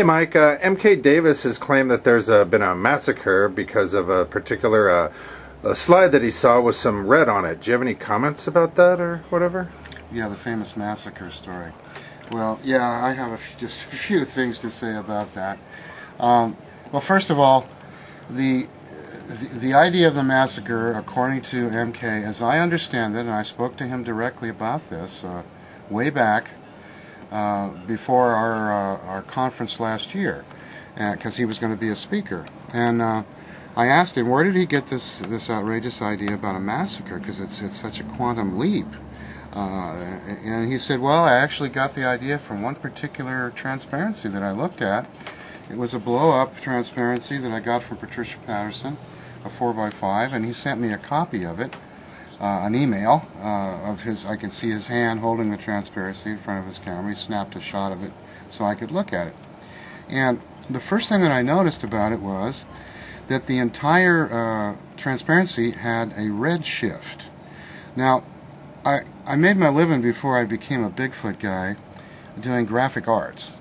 Hey Mike, MK Davis has claimed that there's been a massacre because of a particular a slide that he saw with some red on it. Do you have any comments about that or whatever? Yeah, the famous massacre story. Well, yeah, I have just a few things to say about that. Well, first of all, the idea of the massacre, according to MK, as I understand it, and I spoke to him directly about this way back before our conference last year, because he was going to be a speaker, and I asked him, where did he get this outrageous idea about a massacre, because it's such a quantum leap. And he said, well, I actually got the idea from one particular transparency that I looked at. It was a blow-up transparency that I got from Patricia Patterson, a 4x5, and he sent me a copy of it, an email of his. I can see his hand holding the transparency in front of his camera. He snapped a shot of it so I could look at it. And the first thing that I noticed about it was that the entire transparency had a red shift. Now, I made my living before I became a Bigfoot guy doing graphic arts.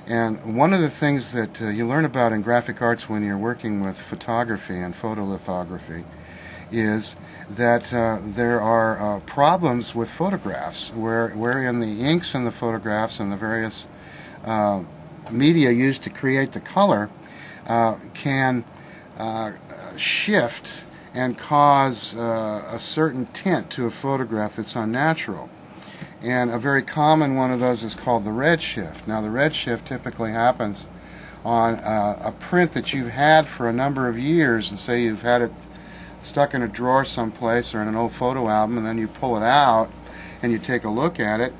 And one of the things that you learn about in graphic arts when you're working with photography and photolithography is that there are problems with photographs wherein the inks in the photographs and the various media used to create the color can shift and cause a certain tint to a photograph that's unnatural. And a very common one of those is called the red shift. Now, the red shift typically happens on a print that you've had for a number of years, and say you've had it stuck in a drawer someplace or in an old photo album, and then you pull it out and you take a look at it,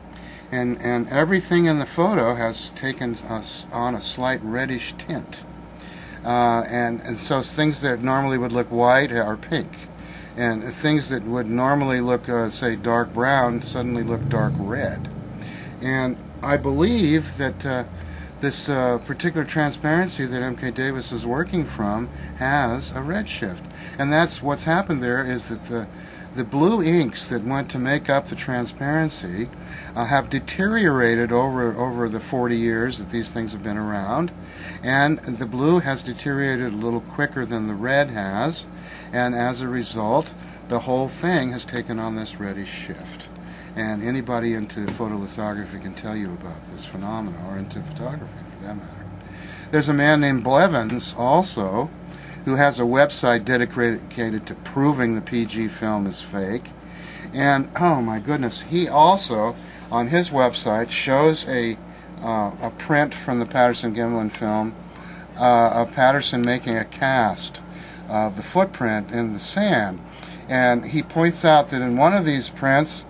and everything in the photo has taken on a slight reddish tint. And so things that normally would look white are pink, and things that would normally look, say, dark brown suddenly look dark red. And I believe that this particular transparency that MK Davis is working from has a red shift. And that's what's happened there, is that the blue inks that went to make up the transparency have deteriorated over the 40 years that these things have been around, and the blue has deteriorated a little quicker than the red has, and as a result the whole thing has taken on this reddish shift. And anybody into photolithography can tell you about this phenomenon, or into photography for that matter. There's a man named Blevins also, who has a website dedicated to proving the PG film is fake. And oh my goodness, he also on his website shows a print from the Patterson-Gimlin film of Patterson making a cast of the footprint in the sand. And he points out that in one of these prints,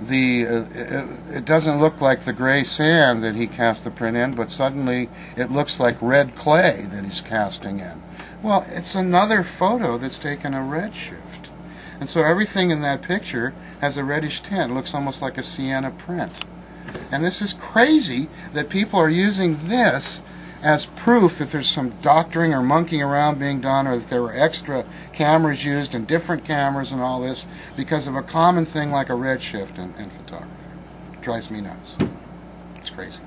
it doesn't look like the gray sand that he cast the print in, but suddenly it looks like red clay that he's casting in. Well, it's another photo that's taken a red shift. And so everything in that picture has a reddish tint. It looks almost like a sienna print. And this is crazy that people are using this as proof that there's some doctoring or monkeying around being done, or that there were extra cameras used and different cameras and all this because of a common thing like a red shift in photography. It drives me nuts. It's crazy.